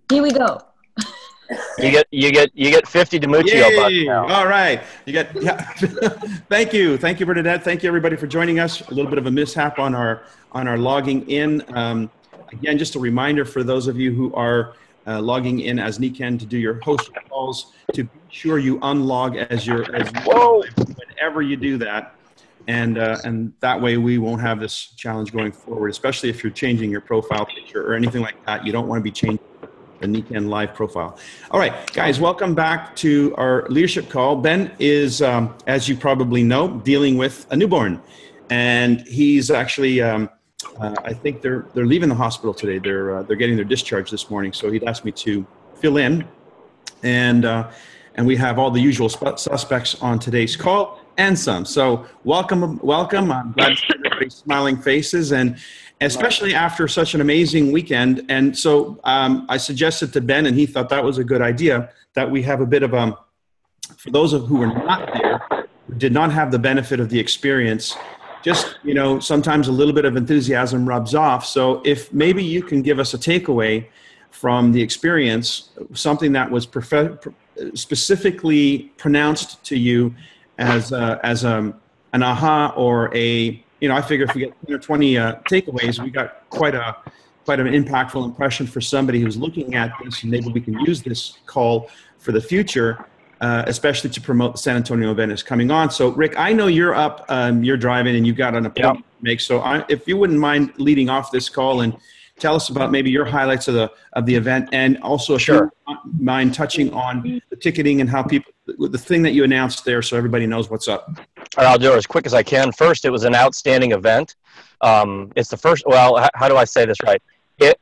Here we go. You get 50 Demuccio bucks now. All right. Yeah. Thank you, Bernadette. Thank you, everybody, for joining us. A little bit of a mishap on our logging in. Again, just a reminder for those of you who are logging in as Niken to do your host calls, to be sure you unlog as whenever you do that, and that way we won't have this challenge going forward. Especially if you're changing your profile picture or anything like that, you don't want to be changing the Niken live profile. All right, guys, welcome back to our leadership call. Ben is, as you probably know, dealing with a newborn, and he's actually, I think they're leaving the hospital today. They're getting their discharge this morning, so he'd asked me to fill in, and we have all the usual suspects on today's call and some. So welcome. I'm glad to see everybody's smiling faces, and especially after such an amazing weekend. And so I suggested to Ben, and he thought that was a good idea, that we have a bit of for those who were not there, who did not have the benefit of the experience, just, sometimes a little bit of enthusiasm rubs off. So if maybe you can give us a takeaway from the experience, something that was specifically pronounced to you as an aha, or I figure if we get 10 or 20 takeaways, we got quite an impactful impression for somebody who's looking at this, and maybe we can use this call for the future, especially to promote the San Antonio event is coming on. So, Rick, I know you're up, you're driving, and you've got an appointment to make. So, if you wouldn't mind leading off this call and tell us about maybe your highlights of the event, and also if you wouldn't mind touching on the ticketing and how the thing that you announced there, so everybody knows what's up. All right, I'll do it as quick as I can. First, it was an outstanding event. It's the first, how do I say this right?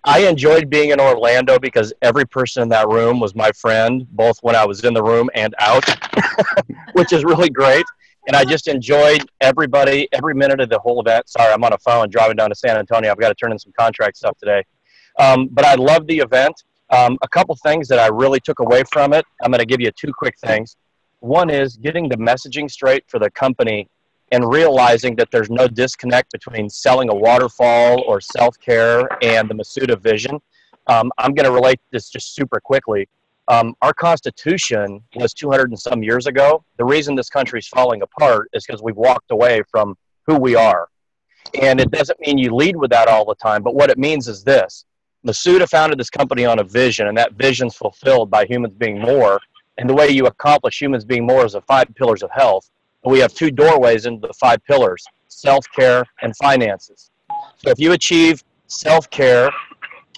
I enjoyed being in Orlando because every person in that room was my friend, both when I was in the room and out, which is really great. And I just enjoyed everybody, every minute of the whole event. Sorry, I'm on a phone driving down to San Antonio. I've got to turn in some contract stuff today. But I loved the event. A couple things that I really took away from it. I'm going to give you two quick things. One is getting the messaging straight for the company and realizing that there's no disconnect between selling a waterfall or self-care and the Masuda vision. I'm going to relate this just super quickly. Our Constitution was 200 and some years ago. The reason this country's falling apart is because we've walked away from who we are. And it doesn't mean you lead with that all the time, but what it means is this. Masuda founded this company on a vision, and that vision's fulfilled by humans being more. And the way you accomplish humans being more is the 5 pillars of health. And we have 2 doorways into the 5 pillars: self-care and finances. So if you achieve self-care,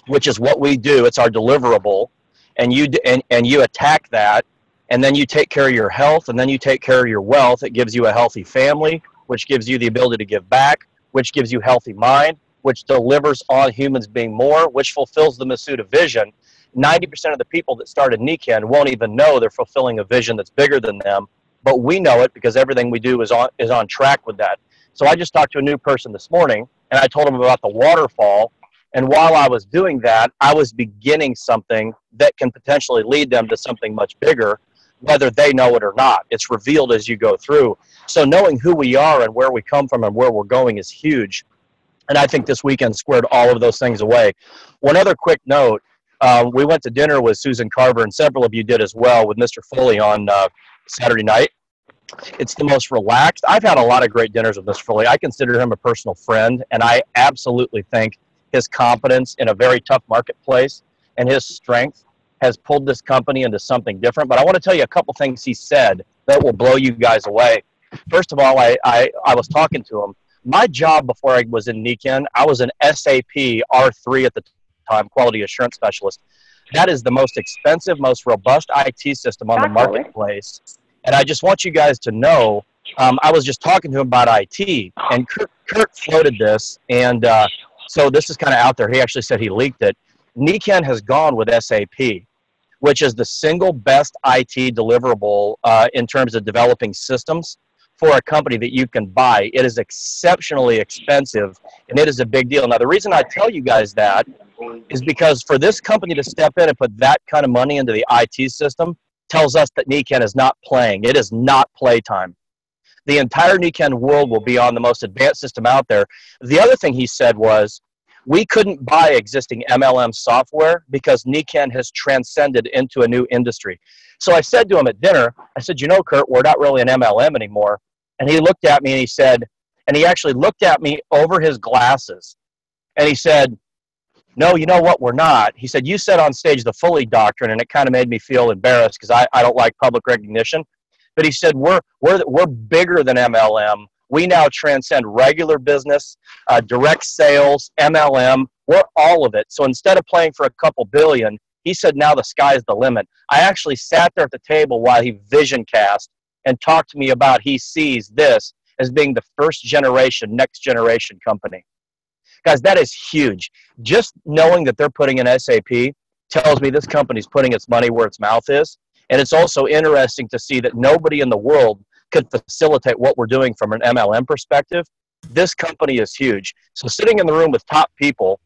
which is what we do, it's our deliverable, and you attack that, and then you take care of your health, and then you take care of your wealth, it gives you a healthy family, which gives you the ability to give back, which gives you healthy mind, which delivers on humans being more, which fulfills the Masuda vision. 90% of the people that started Niken won't even know they're fulfilling a vision that's bigger than them, but we know it because everything we do is on track with that. So I just talked to a new person this morning, and I told them about the waterfall, and while I was doing that, I was beginning something that can potentially lead them to something much bigger, whether they know it or not. It's revealed as you go through. So knowing who we are and where we come from and where we're going is huge. And I think this weekend squared all of those things away. One other quick note, we went to dinner with Susan Carver, and several of you did as well, with Mr. Foley on Saturday night. It's the most relaxed. I've had a lot of great dinners with Mr. Foley. I consider him a personal friend, and I absolutely think his competence in a very tough marketplace and his strength has pulled this company into something different. But I want to tell you a couple things he said that will blow you guys away. First of all, I was talking to him. My job before I was in Niken, I was an SAP R3 at the time, quality assurance specialist. That is the most expensive, most robust IT system on the marketplace. And I just want you guys to know, I was just talking to him about IT, and Kurt floated this, and so this is kind of out there. He actually said he leaked it. Niken has gone with SAP, which is the single best IT deliverable in terms of developing systems for a company that you can buy. It is exceptionally expensive, and it is a big deal. Now, the reason I tell you guys that is because for this company to step in and put that kind of money into the IT system tells us that Niken is not playing. It is not playtime. The entire Niken world will be on the most advanced system out there. The other thing he said was, We couldn't buy existing MLM software because Niken has transcended into a new industry. So I said to him at dinner, I said, you know, Kurt, we're not really an MLM anymore. And he looked at me and he said, and he actually looked at me over his glasses and he said, no, you know what, we're not. He said, you said on stage the Fully Doctrine, and it kind of made me feel embarrassed because I don't like public recognition. But he said, we're bigger than MLM. We now transcend regular business, direct sales, MLM. We're all of it. So instead of playing for a couple billion, he said, now the sky's the limit. I actually sat there at the table while he vision cast and talked to me about he sees this as being the first generation, next generation company. Guys, that is huge. Just knowing that they're putting in SAP tells me this company's putting its money where its mouth is. And it's also interesting to see that nobody in the world could facilitate what we're doing from an MLM perspective. This company is huge. So sitting in the room with top people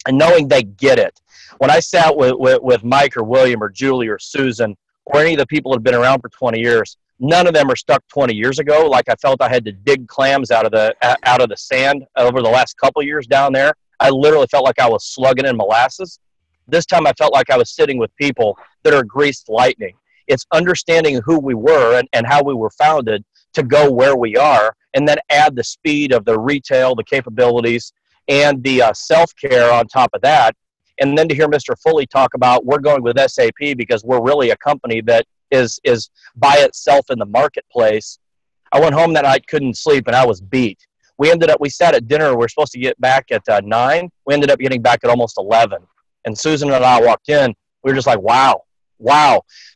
and knowing they get it. When I sat with Mike or William or Julie or Susan or any of the people that have been around for 20 years, none of them are stuck 20 years ago. Like I felt I had to dig clams out of the sand over the last couple of years down there. I literally felt like I was slugging in molasses. This time I felt like I was sitting with people that are greased lightning. It's understanding who we were and how we were founded to go where we are, and then add the speed of the retail, the capabilities, and the self-care on top of that. And then to hear Mr. Fully talk about we're going with SAP because we're really a company that is by itself in the marketplace. I went home that night, couldn't sleep, and I was beat. We sat at dinner. We were supposed to get back at 9. We ended up getting back at almost 11. And Susan and I walked in. We were just like, wow.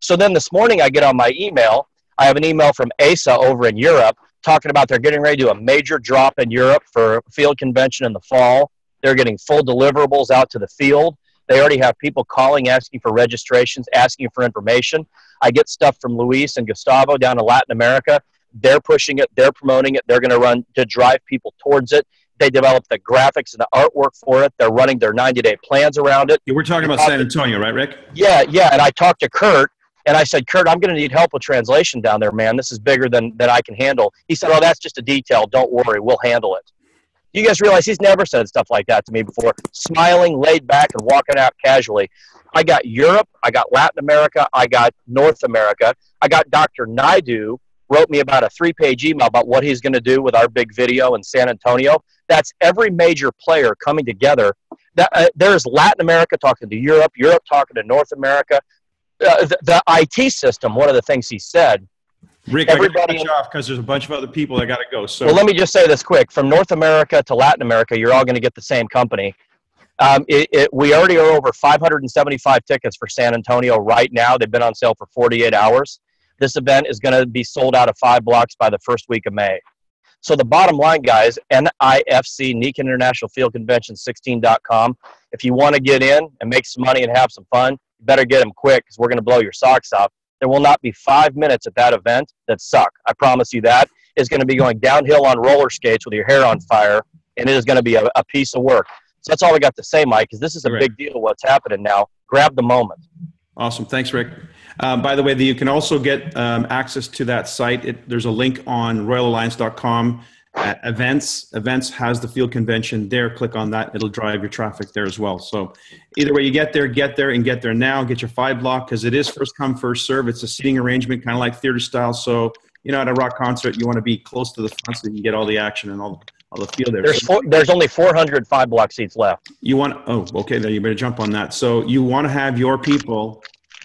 So then this morning I get on my email. I have an email from ASA over in Europe talking about they're getting ready to do a major drop in Europe for a field convention in the fall. They're getting full deliverables out to the field. They already have people calling, asking for registrations, asking for information. I get stuff from Luis and Gustavo down in Latin America. They're pushing it. They're promoting it. They're going to run to drive people towards it. They developed the graphics and the artwork for it. They're running their 90-day plans around it. Yeah, we're talking about San Antonio, right, Rick? Yeah. And I talked to Kurt, and I said, Kurt, I'm going to need help with translation down there, man. This is bigger than I can handle. He said, oh, that's just a detail. Don't worry. We'll handle it. You guys realize he's never said stuff like that to me before. Smiling, laid back, and walking out casually. I got Europe. I got Latin America. I got North America. I got Dr. Naidu wrote me about a 3-page email about what he's going to do with our big video in San Antonio. That's every major player coming together. There's Latin America talking to Europe, Europe talking to North America. The IT system, one of the things he said. Rick, everybody, I got to cut you off because there's a bunch of other people that got to go. So. Well, let me just say this quick. From North America to Latin America, you're all going to get the same company. We already are over 575 tickets for San Antonio right now. They've been on sale for 48 hours. This event is going to be sold out of 5 blocks by the first week of May. So the bottom line, guys, NIFC, Niken International Field Convention 16.com. If you want to get in and make some money and have some fun, you better get them quick because we're going to blow your socks off. There will not be 5 minutes at that event that suck. I promise you that. It's going to be going downhill on roller skates with your hair on fire, and it is going to be a piece of work. So that's all I got to say, Mike, because this is a big deal what's happening now. Grab the moment. Awesome. Thanks, Rick. By the way, you can also get access to that site. There's a link on royalalliance.com. Events has the field convention there. Click on that. It'll drive your traffic there as well. So either way you get there now. Get your 5 block because it is first come, first serve. It's a seating arrangement, kind of like theater style. So, at a rock concert, you want to be close to the front so you can get all the action and all the feel there. There's only 400 5-block seats left. Okay, then you better jump on that. So you want to have your people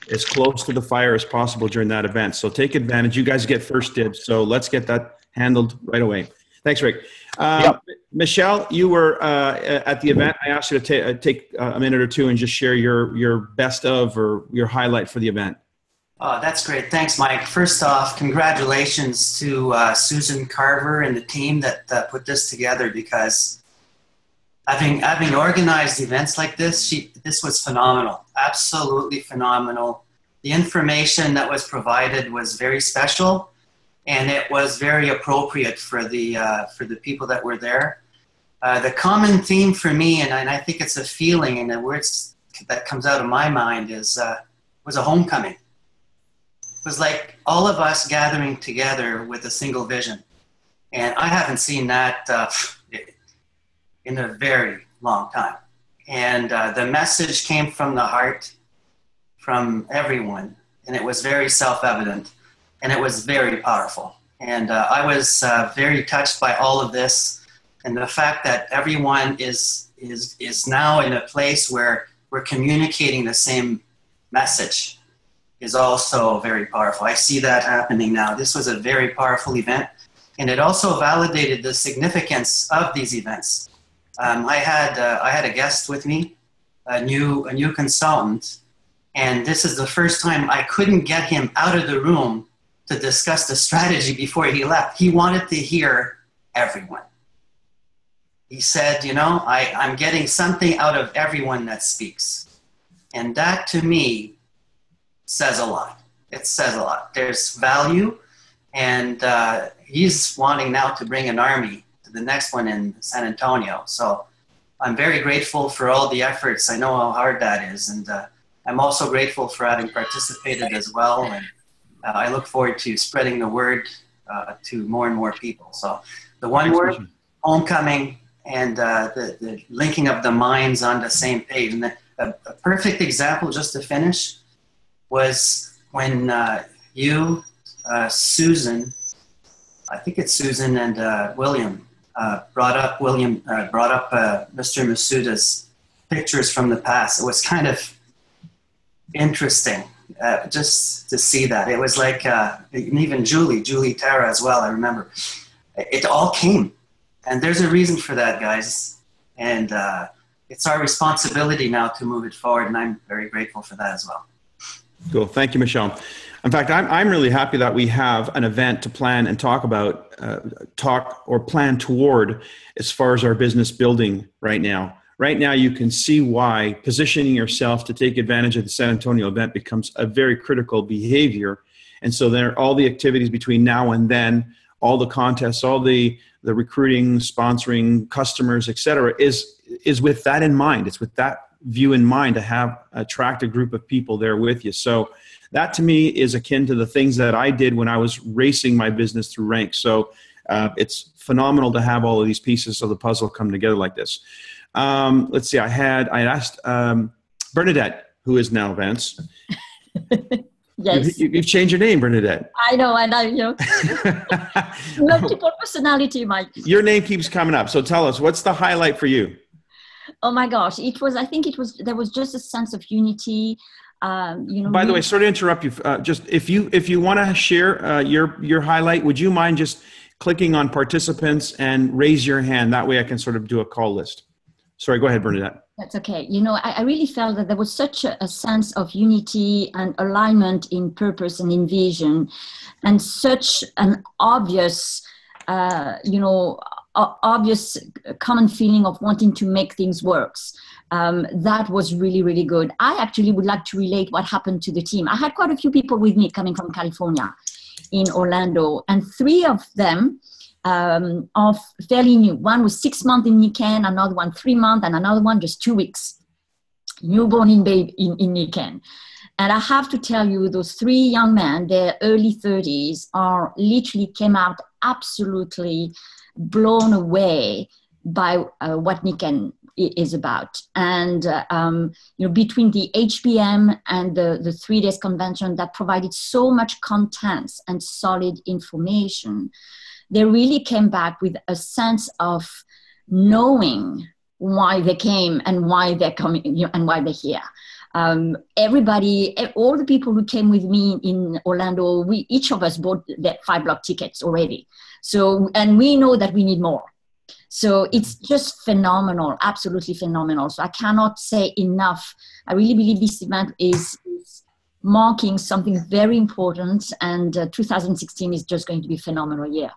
as close to the fire as possible during that event. So take advantage. You guys get first dibs. So let's get that handled right away. Thanks, Rick. Yep. Michelle, you were at the event. I asked you to take a minute or two and just share your best of or your highlight for the event. Oh, that's great. Thanks, Mike. First off, congratulations to Susan Carver and the team that put this together because having organized events like this, this was phenomenal. Absolutely phenomenal. The information that was provided was very special. And it was very appropriate for the people that were there. The common theme for me, and I think it's a feeling, and the words that comes out of my mind was a homecoming. It was like all of us gathering together with a single vision. And I haven't seen that in a very, long time. And the message came from the heart, from everyone, and it was very self-evident, and it was very powerful. And I was very touched by all of this, and the fact that everyone is now in a place where we're communicating the same message is also very powerful. I see that happening now. This was a very powerful event, and it also validated the significance of these events. I had a guest with me, a new consultant, and this is the first time I couldn't get him out of the room to discuss the strategy before he left. He wanted to hear everyone. He said, you know, I'm getting something out of everyone that speaks. And that to me says a lot. It says a lot. There's value, and he's wanting now to bring an army to the next one in San Antonio. So I'm very grateful for all the efforts. I know how hard that is, and I'm also grateful for having participated as well. And I look forward to spreading the word to more and more people. So the one word, homecoming, and the linking of the minds on the same page. And a perfect example, just to finish, was when you, Susan, I think it's Susan and William, brought up Mr. Masuda's pictures from the past. It was kind of interesting just to see that. It was like, and even Julie Tara as well, I remember. It all came. And there's a reason for that, guys. And it's our responsibility now to move it forward, and I'm very grateful for that as well. Cool. Thank you, Michel. In fact, I'm really happy that we have an event to plan and talk about, plan toward as far as our business building right now. Right now, you can see why positioning yourself to take advantage of the San Antonio event becomes a very critical behavior. And so there are all the activities between now and then, all the contests, all the recruiting, sponsoring, customers, et cetera, is with that in mind. It's with that view in mind to attract a group of people there with you. So that to me is akin to the things that I did when I was racing my business through ranks. So it's phenomenal to have all of these pieces of the puzzle come together like this. Let's see, I asked Bernadette, who is now Vance. Yes. You've changed your name, Bernadette. I know, you know. Multiple personality, Mike. Your name keeps coming up. So tell us, what's the highlight for you? Oh my gosh, there was just a sense of unity. You know. By the way, sorry to interrupt you. Just if you want to share your highlight, would you mind just clicking on participants and raise your hand? That way I can sort of do a call list. Sorry, go ahead, Bernadette. That's okay. You know, I really felt that there was such a sense of unity and alignment in purpose and in vision, and such an obvious, obvious common feeling of wanting to make things work. That was really, really good. I actually would like to relate what happened to the team. I had quite a few people with me coming from California in Orlando, and 3 of them of fairly new. One was 6 months in Nikken, another one 3 months, and another one just 2 weeks. Newborn in Nikken. And I have to tell you, those 3 young men, their early 30s, literally came out absolutely blown away by what Nikken is about. And between the HBM and the 3 days convention that provided so much content and solid information, they really came back with a sense of knowing why they came and why they're coming, and why they're here. Everybody, all the people who came with me in Orlando, each of us bought that 5 block tickets already. So, and we know that we need more. So it's just phenomenal, absolutely phenomenal. So I cannot say enough. I really believe this event is marking something very important, and 2016 is just going to be a phenomenal year.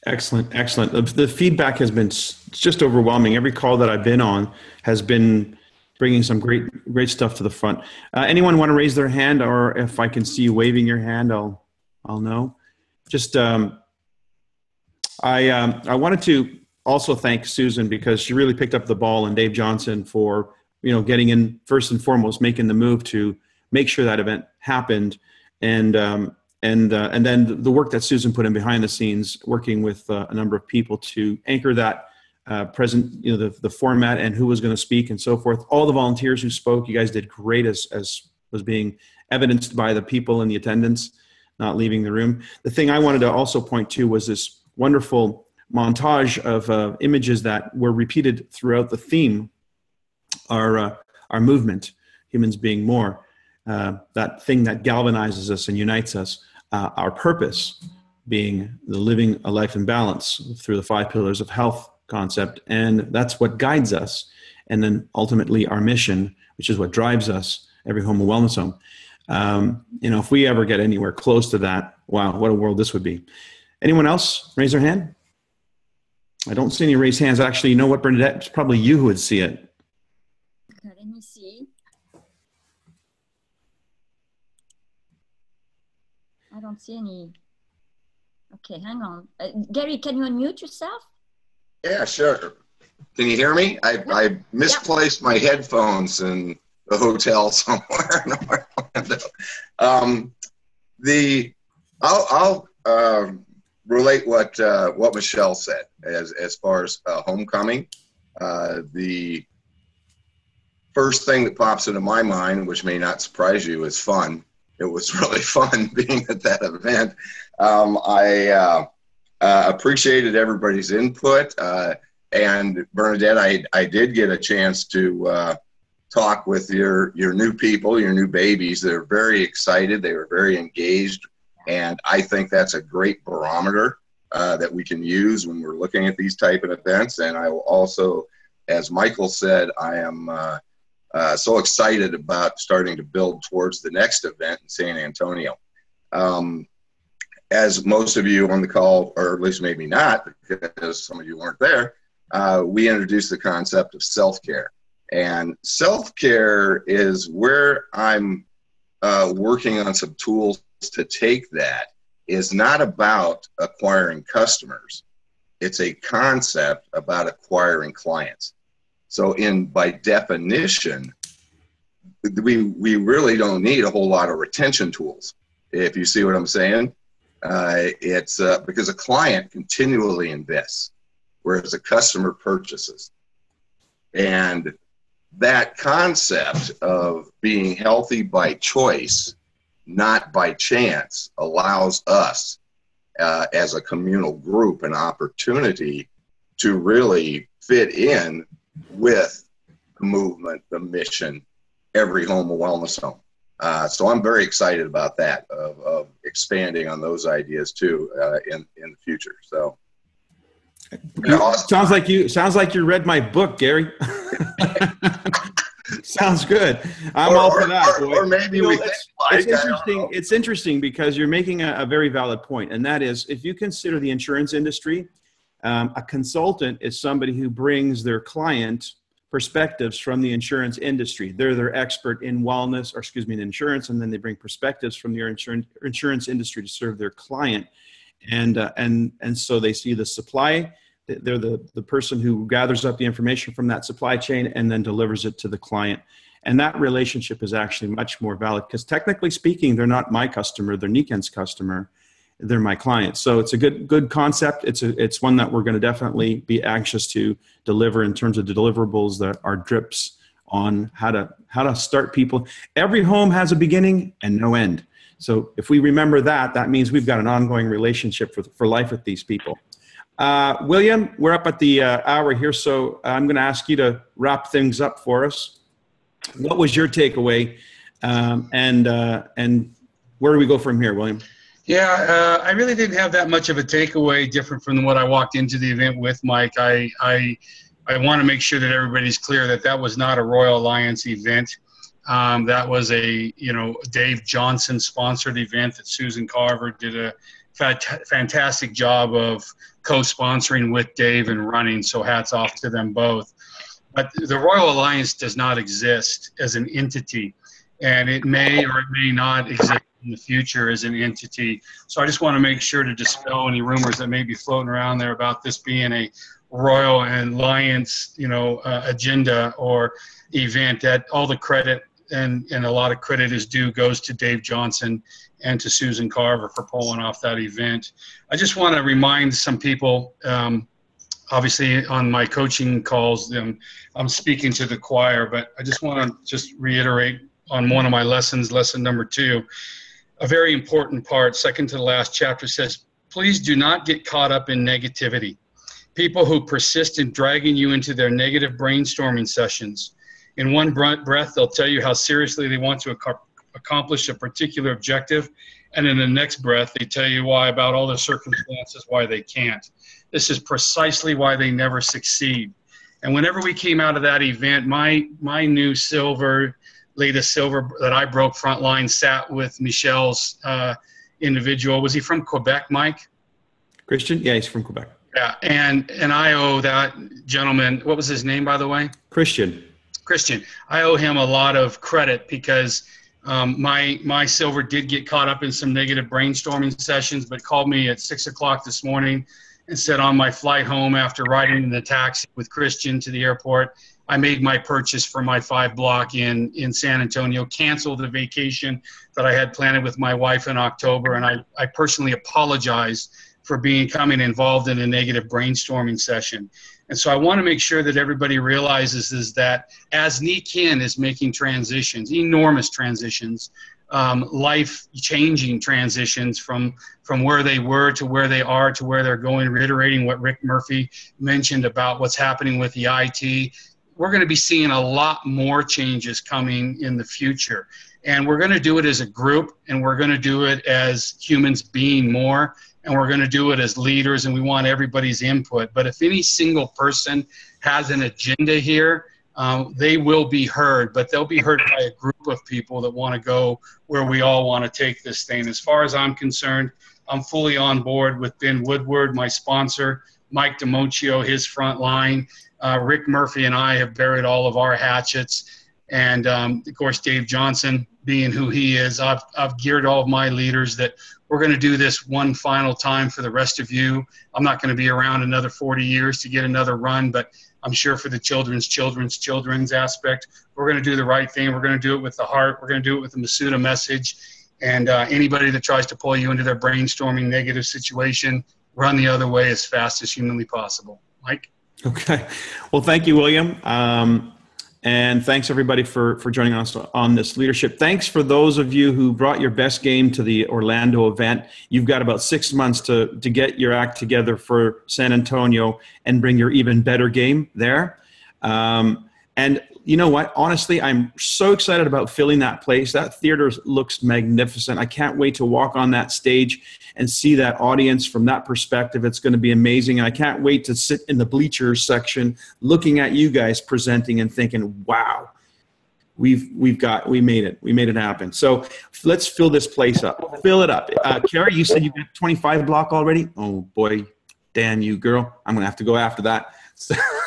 Excellent. The feedback has been just overwhelming. Every call that I've been on has been bringing some great stuff to the front. Anyone want to raise their hand, or if I can see you waving your hand, I'll know. Just I wanted to also thank Susan, because she really picked up the ball, and Dave Johnson for getting in first and foremost, making the move to make sure that event happened, and then the work that Susan put in behind the scenes, working with a number of people to anchor that present, the format and who was going to speak and so forth. All the volunteers who spoke, you guys did great, as was being evidenced by the people in the attendance not leaving the room. The thing I wanted to also point to was this wonderful montage of images that were repeated throughout the theme, our movement, humans being more, that thing that galvanizes us and unites us, our purpose being the living a life in balance through the 5 pillars of health concept, and that's what guides us. And then ultimately our mission, which is what drives us, every home a wellness home. If we ever get anywhere close to that, wow, what a world this would be. Anyone else raise their hand? I don't see any raised hands. Actually, you know what, Bernadette? It's probably you who would see it. Okay, let me see. I don't see any. Okay, hang on. Gary, can you unmute yourself? Yeah, sure. Can you hear me? I misplaced my headphones in the hotel somewhere in Orlando. I'll relate what Michelle said as far as homecoming. The first thing that pops into my mind, which may not surprise you, is fun. It was really fun being at that event. I appreciated everybody's input. And Bernadette, I did get a chance to talk with your new people, your new babies. They're very excited. They were very engaged. And I think that's a great barometer that we can use when we're looking at these type of events. And I will also, as Michael said, I am so excited about starting to build towards the next event in San Antonio. As most of you on the call, or at least maybe not, because some of you weren't there, we introduced the concept of self-care. And self-care is where I'm working on some tools to take that. Is not about acquiring customers. It's a concept about acquiring clients. So by definition, we really don't need a whole lot of retention tools, if you see what I'm saying. It's because a client continually invests, whereas a customer purchases. And that concept of being healthy by choice, not by chance, allows us as a communal group an opportunity to really fit in with the movement, the mission, every home a wellness home. So I'm very excited about that, of expanding on those ideas too in the future. So sounds like you read my book, Gary. Sounds good. I'm all for that. Or maybe it's interesting because you're making a very valid point, and that is, if you consider the insurance industry, a consultant is somebody who brings their client perspectives from the insurance industry. They're their expert in wellness, or in insurance, and then they bring perspectives from the insurance industry to serve their client. And so they see the supply. They're the person who gathers up the information from that supply chain and then delivers it to the client. And that relationship is actually much more valid because, technically speaking, they're not my customer, they're Niken's customer. They're my client. So it's a good concept. It's one that we're going to definitely be anxious to deliver in terms of the deliverables that are drips on how to start people. Every home has a beginning and no end. So if we remember that, that means we've got an ongoing relationship for life with these people. William, we're up at the hour here, so I'm going to ask you to wrap things up for us. What was your takeaway, and where do we go from here, William? Yeah, I really didn't have that much of a takeaway different from what I walked into the event with, Mike. I want to make sure that everybody's clear that was not a Royal Alliance event. That was a Dave Johnson sponsored event that Susan Carver did a fantastic job of co-sponsoring with Dave and running, so hats off to them both. But the Royal Alliance does not exist as an entity, and it may or it may not exist in the future as an entity. So I just want to make sure to dispel any rumors that may be floating around there about this being a Royal Alliance, agenda or event. That all the credit and a lot of credit is due goes to Dave Johnson and to Susan Carver for pulling off that event. I just want to remind some people obviously on my coaching calls, I'm speaking to the choir, but I just want to just reiterate on one of my lessons, lesson number 2, a very important part, second to the last chapter says, please do not get caught up in negativity. People who persist in dragging you into their negative brainstorming sessions. In one breath, they'll tell you how seriously they want to accomplish a particular objective, and in the next breath, they tell you why about all the circumstances why they can't. This is precisely why they never succeed. And whenever we came out of that event, my new latest silver that I broke frontline sat with Michel's individual. Was he from Quebec, Mike? Christian? Yeah, he's from Quebec. Yeah, and I owe that gentleman, what was his name, by the way? Christian. I owe him a lot of credit because my silver did get caught up in some negative brainstorming sessions, but called me at 6 o'clock this morning and said on my flight home after riding in the taxi with Christian to the airport, I made my purchase for my 5 block in San Antonio, canceled the vacation that I had planned with my wife in October, and I personally apologize for becoming involved in a negative brainstorming session. And so I want to make sure that everybody realizes is that as Nikin is making transitions, enormous transitions, life-changing transitions from where they were to where they are to where they're going, reiterating what Rick Murphy mentioned about what's happening with the IT, we're going to be seeing a lot more changes coming in the future. And we're going to do it as a group, and we're going to do it as humans being more, and we're going to do it as leaders, and we want everybody's input. But if any single person has an agenda here, they will be heard, but they'll be heard by a group of people that want to go where we all want to take this thing. As far as I'm concerned, I'm fully on board with Ben Woodward, my sponsor, Mike DiMocchio, his front line. Rick Murphy and I have buried all of our hatchets. And, of course, Dave Johnson, being who he is, I've geared all of my leaders that we're going to do this one final time for the rest of you. I'm not going to be around another 40 years to get another run, but I'm sure for the children's aspect, we're going to do the right thing. We're going to do it with the heart. We're going to do it with the Masuda message. And anybody that tries to pull you into their brainstorming negative situation, run the other way as fast as humanly possible. Mike? Okay. Well, thank you, William. And thanks, everybody, for joining us on this leadership. Thanks for those of you who brought your best game to the Orlando event. You've got about 6 months to get your act together for San Antonio and bring your even better game there. And you know what? Honestly, I'm so excited about filling that place. That theater looks magnificent. I can't wait to walk on that stage and see that audience from that perspective. It's going to be amazing. And I can't wait to sit in the bleachers section looking at you guys presenting and thinking, wow, we made it. We made it happen. So let's fill this place up. Fill it up. Carrie, you said you got 25 block already? Oh, boy. Damn you, girl. I'm going to have to go after that.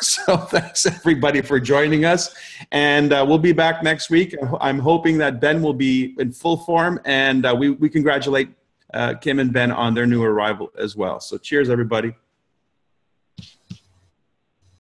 So thanks, everybody, for joining us. And we'll be back next week. I'm hoping that Ben will be in full form. And we congratulate Kim and Ben on their new arrival as well. So cheers, everybody.